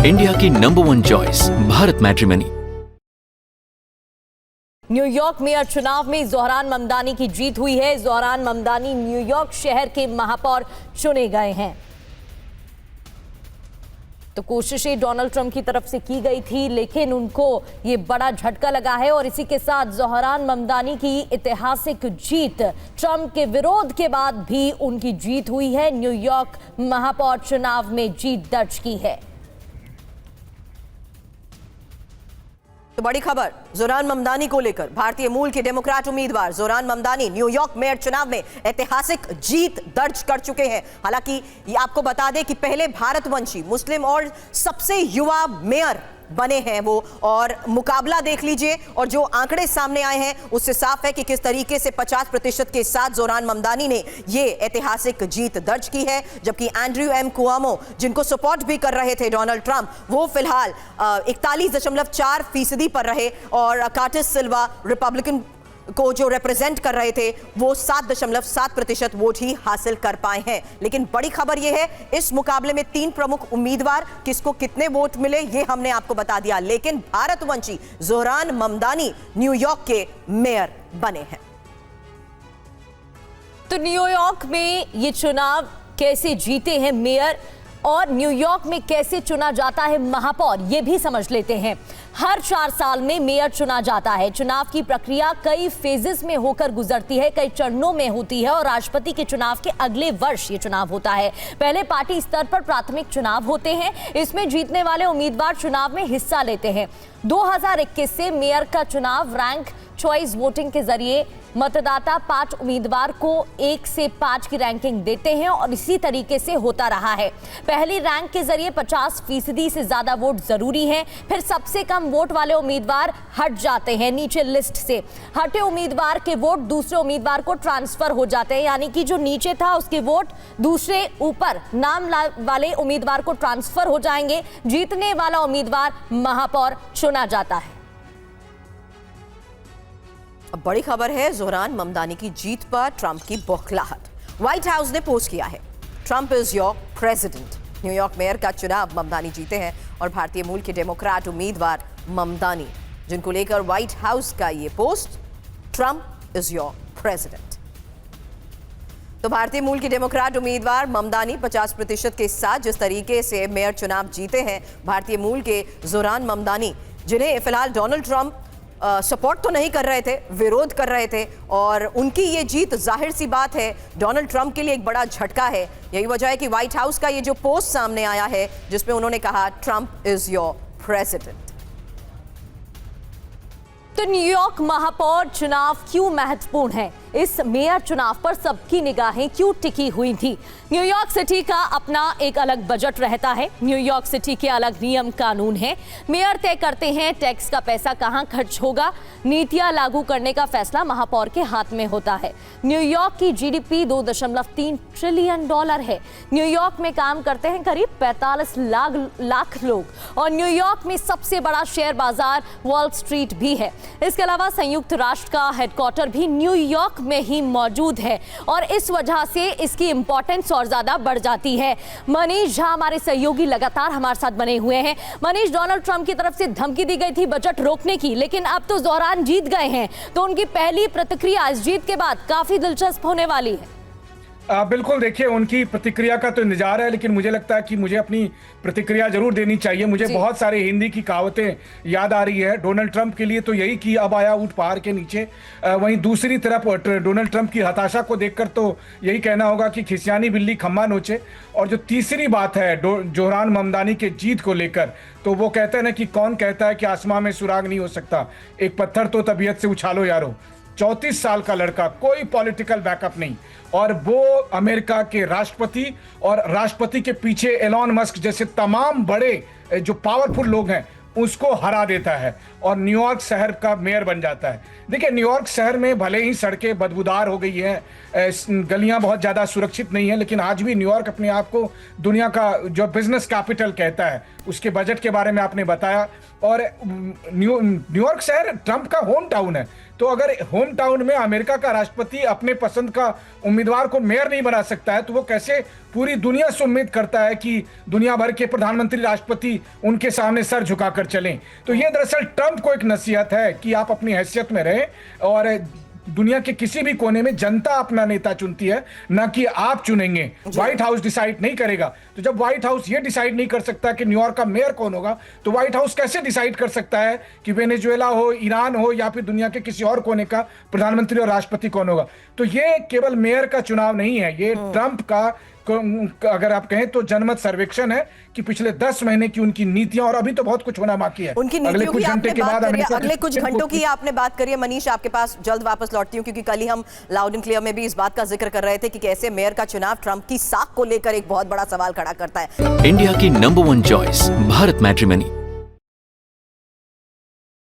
India की number 1 choice Bharat matrimony. New York mayor चुनाव में ज़ोहरान ममदानी की जीत हुई है। ज़ोहरान ममदानी न्यूयॉर्क शहर के महापौर चुने गए हैं। तो कोशिशें डोनाल्ड ट्रंप की तरफ से की गई थी, लेकिन उनको ये बड़ा झटका लगा है और इसी के साथ ज़ोहरान ममदानी की ऐतिहासिक जीत, ट्रंप के विरोध के बाद भी उनकी जीत हुई है। न्यूयॉर्क महापौर चुनाव में जीत दर्ज की है। तो बड़ी खबर ज़ोहरान ममदानी को लेकर, भारतीय मूल के डेमोक्रेट उम्मीदवार ज़ोहरान ममदानी न्यूयॉर्क मेयर चुनाव में ऐतिहासिक जीत दर्ज कर चुके हैं। हालांकि ये आपको बता दें कि पहले भारतवंशी, मुस्लिम और सबसे युवा मेयर बने हैं वो, और मुकाबला देख लीजिए और जो आंकड़े सामने आए हैं उससे साफ है कि किस तरीके से 50% के साथ ज़ोहरान ममदानी ने ये ऐतिहासिक जीत दर्ज की है। जबकि एंड्रयू एम कुआमो, जिनको सपोर्ट भी कर रहे थे डोनाल्ड ट्रंप, वो फिलहाल 41.4% पर रहे और कार्टिस सिल्वा, रिपब्लिकन को जो रिप्रेजेंट कर रहे थे, वो 7.7% वोट ही हासिल कर पाए हैं। लेकिन बड़ी खबर यह है, इस मुकाबले में 3 प्रमुख उम्मीदवार, किसको कितने वोट मिले ये हमने आपको बता दिया, लेकिन भारतवंशी ज़ोहरान ममदानी न्यूयॉर्क के मेयर बने हैं। तो न्यूयॉर्क में ये चुनाव कैसे जीते हैं मेयर और न्यूयॉर्क में कैसे चुना जाता है महापौर, ये भी समझ लेते हैं। हर 4 साल में मेयर चुना जाता है। चुनाव की प्रक्रिया कई फेजेस में होकर गुजरती है, कई चरणों में होती है और राष्ट्रपति के चुनाव के अगले वर्ष ये चुनाव होता है। पहले पार्टी स्तर पर प्राथमिक चुनाव होते हैं, इसमें जीतने वाले उम्मीदवार चुनाव में हिस्सा लेते हैं। 2021 से मेयर का चुनाव रैंक चॉइस वोटिंग के जरिए मतदाता 5 उम्मीदवार को 1 से 5 की रैंकिंग देते हैं और इसी तरीके से होता रहा है। पहली रैंक के जरिए 50% से ज्यादा वोट जरूरी है, फिर सबसे कम वोट वाले उम्मीदवार हट जाते हैं नीचे लिस्ट से। हटे उम्मीदवार के वोट दूसरे उम्मीदवार को ट्रांसफर हो जाते हैं, यानी कि जो नीचे था उसके वोट दूसरे ऊपर नाम वाले उम्मीदवार को ट्रांसफर हो जाएंगे। जीतने वाला उम्मीदवार महापौर चुना जाता है। अब बड़ी खबर है ज़ोहरान ममदानी की जीत पर ट्रंप की बौखलाहट। व्हाइट हाउस ने पोस्ट किया है, Trump is your president. New York mayor का चुनाव ममदानी जीते हैं और भारतीय मूल के डेमोक्रेट उम्मीदवार ममदानी, जिनको लेकर व्हाइट हाउस का ये post, Trump is your president. तो भारतीय मूल के डेमोक्रेट उम्मीदवार ममदानी 50% के साथ जिस तरीके से मेयर चुनाव जीते हैं, भारतीय मूल के ज़ोहरान ममदानी, जिन्हें फिलहाल डोनाल्ड ट्रंप सपोर्ट तो नहीं कर रहे थे, विरोध कर रहे थे, और उनकी ये जीत जाहिर सी बात है डोनाल्ड ट्रंप के लिए एक बड़ा झटका है। यही वजह है कि व्हाइट हाउस का ये जो पोस्ट सामने आया है, जिसमें उन्होंने कहा ट्रंप इज योर प्रेसिडेंट। तो न्यूयॉर्क महापौर चुनाव क्यों महत्वपूर्ण है, इस मेयर चुनाव पर सबकी निगाहें क्यों टिकी हुई थी? न्यूयॉर्क सिटी का अपना एक अलग बजट रहता है, न्यूयॉर्क सिटी के अलग नियम कानून हैं। मेयर तय करते हैं टैक्स का पैसा कहां खर्च होगा, नीतियां लागू करने का फैसला महापौर के हाथ में होता है। न्यूयॉर्क की जीडीपी $2.3 ट्रिलियन है। न्यूयॉर्क में काम करते हैं करीब 45 लाख लोग और न्यूयॉर्क में सबसे बड़ा शेयर बाजार वॉल स्ट्रीट भी है। इसके अलावा संयुक्त राष्ट्र का हेडक्वार्टर भी न्यूयॉर्क में ही मौजूद है और इस वजह से इसकी इंपॉर्टेंस और ज्यादा बढ़ जाती है। मनीष झा हमारे सहयोगी लगातार हमारे साथ बने हुए हैं। मनीष, डोनाल्ड ट्रंप की तरफ से धमकी दी गई थी बजट रोकने की, लेकिन अब तो ज़ोहरान जीत गए हैं, तो उनकी पहली प्रतिक्रिया इस जीत के बाद काफी दिलचस्प होने वाली है। बिल्कुल, देखिए उनकी प्रतिक्रिया का तो इंतजार है, लेकिन मुझे लगता है कि मुझे अपनी प्रतिक्रिया जरूर देनी चाहिए। मुझे बहुत सारे हिंदी की कहावतें याद आ रही है। डोनाल्ड ट्रंप के लिए तो यही कि अब आया ऊंट पहाड़ के नीचे, वहीं दूसरी तरफ डोनाल्ड ट्रंप की हताशा को देखकर तो यही कहना होगा कि खिसियानी बिल्ली खम्मा नोचे। और जो तीसरी बात है ज़ोहरान ममदानी के जीत को लेकर, तो वो कहते हैं ना कि कौन कहता है कि आसमां में सुराग नहीं हो सकता, एक पत्थर तो तबीयत से उछालो यारो। 34 साल का लड़का, कोई पॉलिटिकल बैकअप नहीं, और वो अमेरिका के राष्ट्रपति और राष्ट्रपति के पीछे एलॉन मस्क जैसे तमाम बड़े जो पावरफुल लोग हैं उसको हरा देता है और न्यूयॉर्क शहर का मेयर बन जाता है। देखिए, न्यूयॉर्क शहर में भले ही सड़कें बदबूदार हो गई हैं, गलियां बहुत ज़्यादा सुरक्षित नहीं है, लेकिन आज भी न्यूयॉर्क अपने आप को दुनिया का जो बिजनेस कैपिटल कहता है, उसके बजट के बारे में आपने बताया। और न्यूयॉर्क शहर ट्रंप का होम टाउन है, तो अगर होम टाउन में अमेरिका का राष्ट्रपति अपने पसंद का उम्मीदवार को मेयर नहीं बना सकता है, तो वो कैसे पूरी दुनिया से उम्मीद करता है कि दुनिया भर के प्रधानमंत्री, राष्ट्रपति उनके सामने सर झुकाकर चलें। तो ये दरअसल ट्रंप को एक नसीहत है कि आप अपनी हैसियत में रहें, और दुनिया के किसी भी कोने में जनता अपना नेता चुनती है, ना कि आप चुनेंगे। व्हाइट हाउस डिसाइड नहीं करेगा। तो जब व्हाइट हाउस ये डिसाइड नहीं कर सकता कि न्यूयॉर्क का मेयर कौन होगा, तो व्हाइट हाउस कैसे डिसाइड कर सकता है कि वेनेजुएला हो, ईरान हो, या फिर दुनिया के किसी और कोने का प्रधानमंत्री और राष्ट्रपति कौन होगा। तो ये केवल मेयर का चुनाव नहीं है, ये ट्रंप का, अगर आप कहें तो जनमत सर्वेक्षण है कि पिछले 10 महीने की उनकी नीतियां, और अभी तो बहुत कुछ होना बाकी है। उनकी नीतियों की आपने बात करी है, अगले कुछ घंटों की आपने बात करी है। मनीष, आपके पास जल्द वापस लौटती हूं, क्योंकि कल ही हम लाउड एंड क्लियर में भी इस बात का जिक्र कर रहे थे कि कैसे मेयर का चुनाव ट्रंप की साख को लेकर एक बहुत बड़ा सवाल खड़ा करता है। इंडिया की नंबर 1 चॉइस भारत मैट्रिमनी।